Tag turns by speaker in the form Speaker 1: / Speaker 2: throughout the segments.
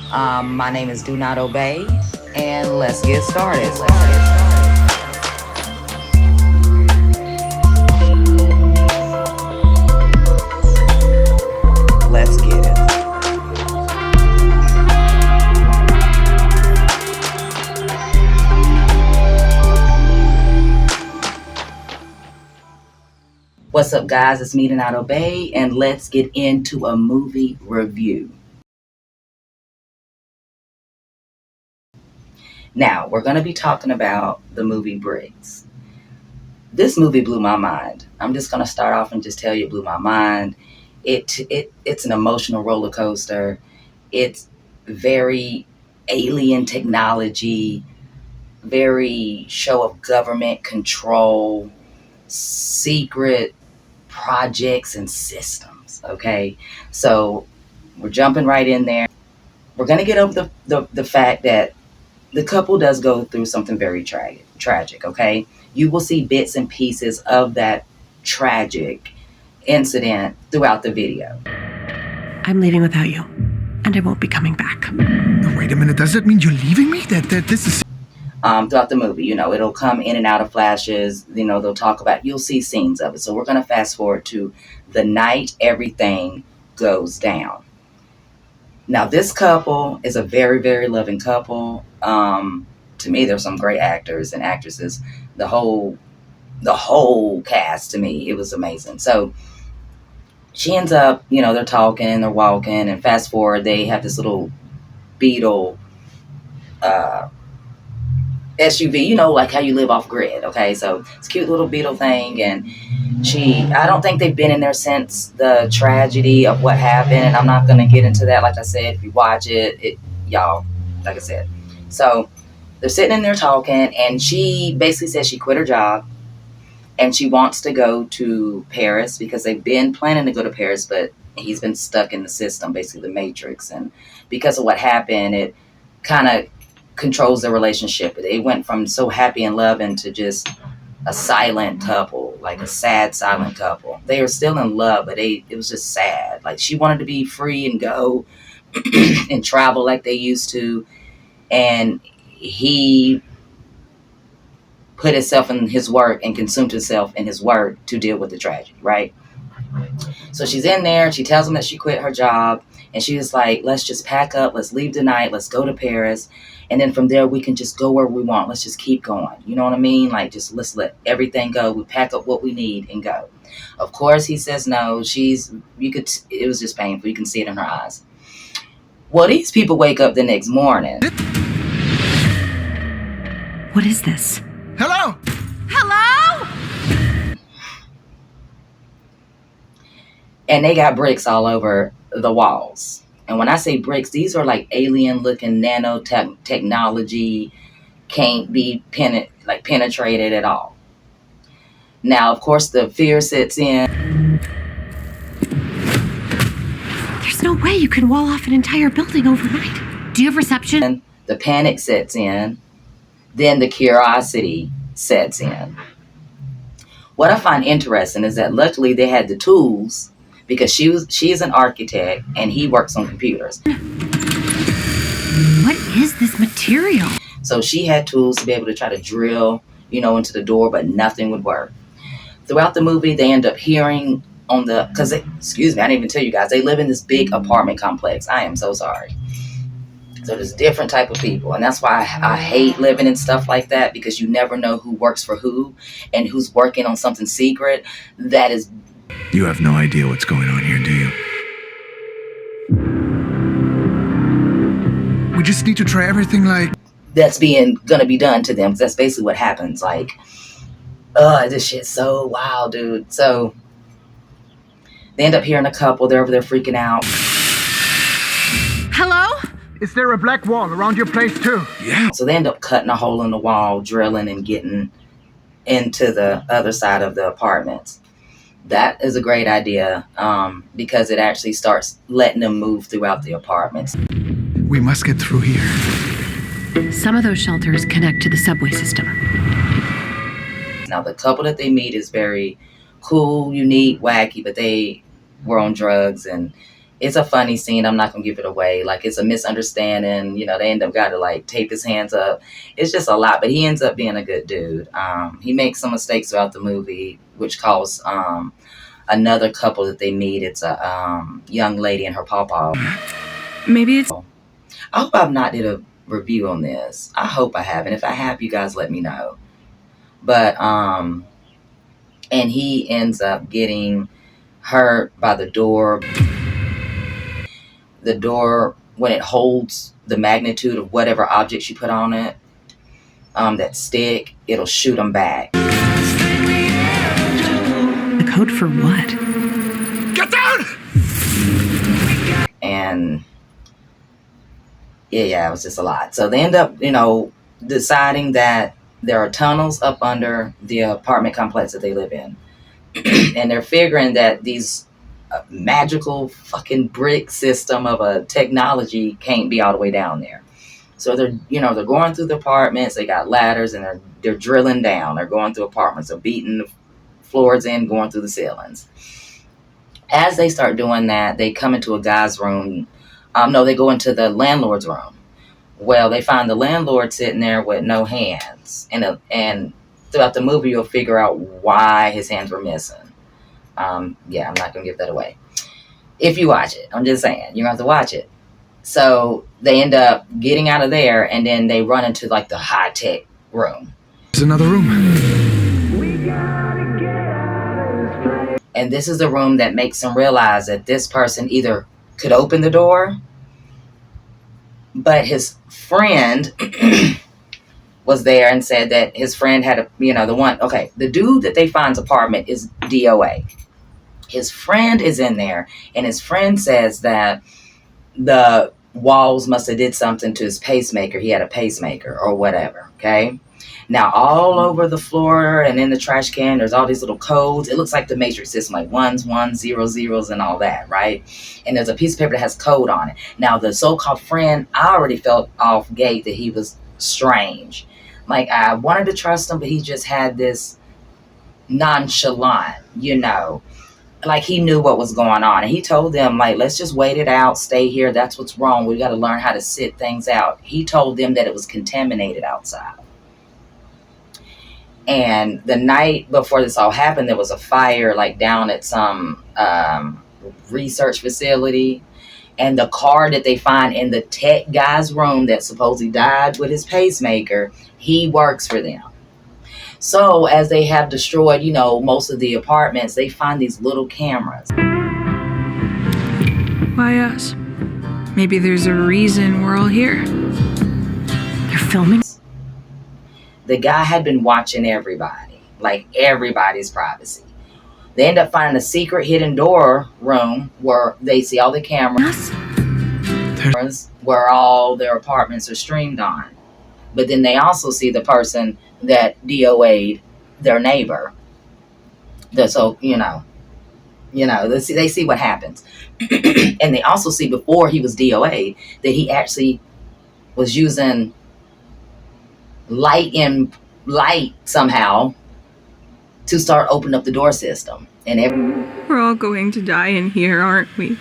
Speaker 1: My name is Do Not Obey, and let's get started. Let's get it. What's up, guys? It's me, Do Not Obey, and let's get into a movie review. Now, we're going to be talking about the movie Bricks. This movie blew my mind. I'm just going to start off and just tell you it blew my mind. It's an emotional roller coaster. It's very alien technology, very show of government control, secret projects and systems. Okay, so we're jumping right in there. We're going to get over the fact that the couple does go through something very tragic. Okay, you will see bits and pieces of that tragic incident throughout the video.
Speaker 2: I'm leaving without you, and I won't be coming back.
Speaker 3: Wait a minute, does that mean you're leaving me? That this is...
Speaker 1: Throughout the movie, it'll come in and out of flashes. They'll talk about, you'll see scenes of it. So we're going to fast forward to the night everything goes down. Now, this couple is a very, very loving couple. To me, there's some great actors and actresses. The whole cast, to me, it was amazing. So she ends up, they're talking, they're walking, and fast forward, they have this little Beetle SUV, like how you live off grid. Okay, so it's a cute little Beetle thing, and I don't think they've been in there since the tragedy of what happened, and I'm not going to get into that. Like I said, if you watch it, y'all, like I said. So they're sitting in there talking, and she basically says she quit her job, and she wants to go to Paris because they've been planning to go to Paris, but he's been stuck in the system, basically the Matrix, and because of what happened, it kind of controls their relationship. They went from so happy and loving to just a silent couple, like a sad silent couple. They were still in love, but it was just sad. Like, she wanted to be free and go and travel like they used to, and he put himself in his work and consumed himself in his work to deal with the tragedy, right? So she's in there, and she tells him that she quit her job, and she was like, let's just pack up, let's leave tonight, let's go to Paris, and then from there we can just go where we want. Let's just keep going. You know what I mean? Like, just let's let everything go. We pack up what we need and go. Of course, he says no. It was just painful. You can see it in her eyes. Well, these people wake up the next morning.
Speaker 2: What is this?
Speaker 3: Hello?
Speaker 2: Hello?
Speaker 1: And they got bricks all over the walls. And when I say bricks, these are like alien-looking nanotechnology, can't be penetrated at all. Now, of course, the fear sets in.
Speaker 2: There's no way you can wall off an entire building overnight. Do you have reception?
Speaker 1: The panic sets in. Then the curiosity sets in. What I find interesting is that luckily they had the tools, because she's an architect and he works on computers.
Speaker 2: What is this material?
Speaker 1: So she had tools to be able to try to drill, into the door, but nothing would work. Throughout the movie, they end up hearing excuse me, I didn't even tell you guys, they live in this big apartment complex. I am so sorry. So there's different type of people, and that's why I hate living in stuff like that, because you never know who works for who and who's working on something secret that is.
Speaker 3: You have no idea what's going on here, do you? We just need to try everything
Speaker 1: that's gonna be done to them. That's basically what happens. Like, this shit's so wild, dude. So they end up hearing a couple. They're over there freaking out.
Speaker 2: Hello?
Speaker 4: Is there a black wall around your place too?
Speaker 3: Yeah.
Speaker 1: So they end up cutting a hole in the wall, drilling, and getting into the other side of the apartments. That is a great idea, because it actually starts letting them move throughout the apartments.
Speaker 3: We must get through here.
Speaker 2: Some of those shelters connect to the subway system.
Speaker 1: Now, the couple that they meet is very cool, unique, wacky, but they were on drugs, and It's a funny scene. I'm not gonna give it away. Like, it's a misunderstanding. They end up got to like tape his hands up. It's just a lot, but he ends up being a good dude. He makes some mistakes throughout the movie, which cause another couple that they meet. It's a young lady and her pawpaw.
Speaker 2: Maybe it's.
Speaker 1: I hope I've not did a review on this. I hope I haven't. If I have, you guys let me know. But and he ends up getting hurt by the door. The door, when it holds the magnitude of whatever objects you put on it, that stick, it'll shoot them back.
Speaker 2: The code for what?
Speaker 3: Get down!
Speaker 1: And yeah, it was just a lot. So they end up, deciding that there are tunnels up under the apartment complex that they live in. And they're figuring that these magical fucking brick system of a technology can't be all the way down there. So they're going through the apartments. They got ladders and they're drilling down. They're going through apartments. They're beating the floors in, going through the ceilings. As they start doing that, they come into a guy's room. No, they go into the landlord's room. Well, they find the landlord sitting there with no hands. And throughout the movie, you'll figure out why his hands were missing. I'm not going to give that away. If you watch it, I'm just saying, you're going to have to watch it. So they end up getting out of there, and then they run into like the high-tech room.
Speaker 3: There's another room.
Speaker 1: And this is the room that makes them realize that this person either could open the door, but his friend was there and said that his friend had the dude that they find's apartment is DOA. His friend is in there, and his friend says that the walls must have did something to his pacemaker. He had a pacemaker or whatever, okay? Now, all over the floor and in the trash can, there's all these little codes. It looks like the Matrix system, like ones, zeros, and all that, right? And there's a piece of paper that has code on it. Now, the so-called friend, I already felt off gate that he was strange. Like, I wanted to trust him, but he just had this nonchalant, like he knew what was going on. And he told them, like, let's just wait it out, stay here. That's what's wrong. We got to learn how to sit things out. He told them that it was contaminated outside. And the night before this all happened, there was a fire like down at some research facility. And the car that they find in the tech guy's room that supposedly died with his pacemaker, he works for them. So as they have destroyed, most of the apartments, they find these little cameras.
Speaker 5: Why us? Maybe there's a reason we're all here.
Speaker 2: You're filming?
Speaker 1: The guy had been watching everybody, like everybody's privacy. They end up finding a secret hidden door room where they see all the cameras where all their apartments are streamed on. But then they also see the person that DOA'd their neighbor. They see what happens. And they also see before he was DOA'd that he actually was using light somehow to start opening up the door system. And
Speaker 5: We're all going to die in here, aren't we?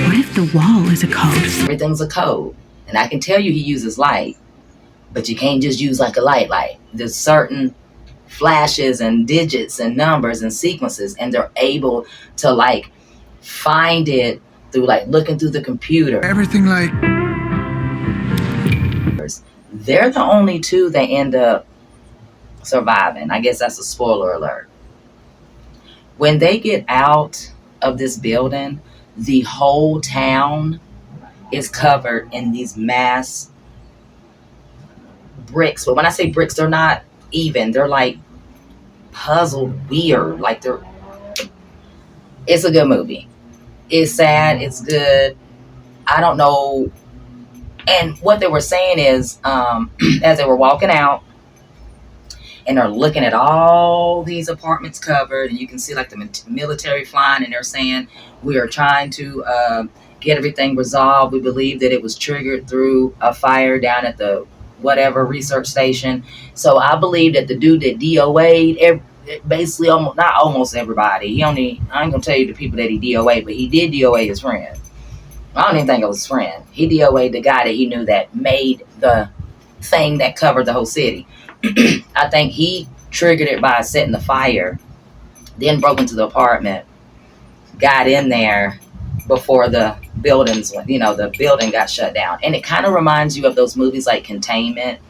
Speaker 2: What if the wall is a code?
Speaker 1: everything's a code. And I can tell you he uses light, but you can't just use like a light. There's certain flashes and digits and numbers and sequences, and they're able to like find it through like looking through the computer.
Speaker 3: Everything like...
Speaker 1: They're the only two that end up surviving. I guess that's a spoiler alert. When they get out of this building, the whole town is covered in these mass bricks. But when I say bricks, they're not even. They're like puzzled weird. It's a good movie. It's sad. It's good. I don't know. And what they were saying is, as they were walking out, and they're looking at all these apartments covered, and you can see like the military flying, and they're saying, we are trying to get everything resolved. We believe that it was triggered through a fire down at the whatever research station. So I believe that the dude that DOA'd basically almost, not almost everybody. I ain't gonna tell you the people that he DOA, but he did DOA his friend. I don't even think it was his friend. He DOA'd the guy that he knew that made the thing that covered the whole city. I think he triggered it by setting the fire, then broke into the apartment, got in there before the buildings, the building got shut down. And it kind of reminds you of those movies like Containment,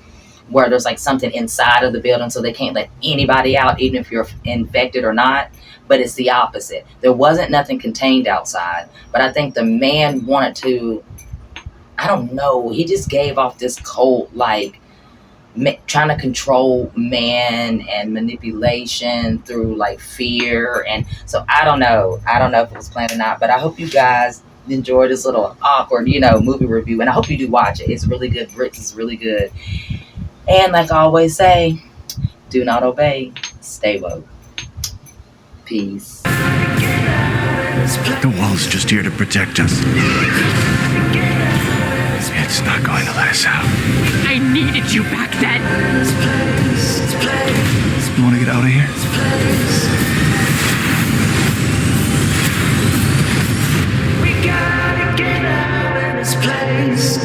Speaker 1: where there's like something inside of the building so they can't let anybody out, even if you're infected or not. But it's the opposite. There wasn't nothing contained outside, but I think the man wanted to, I don't know, he just gave off this cult, like, trying to control man and manipulation through like fear. And so I don't know if it was planned or not, but I hope you guys enjoy this little awkward movie review, and I hope you do watch it. It's really good. Bricks is really good. And like I always say, do not obey, stay woke. Peace.
Speaker 3: The wall's just here to protect us. It's not going to let us out.
Speaker 2: I needed you back then.
Speaker 3: You want to get out of here?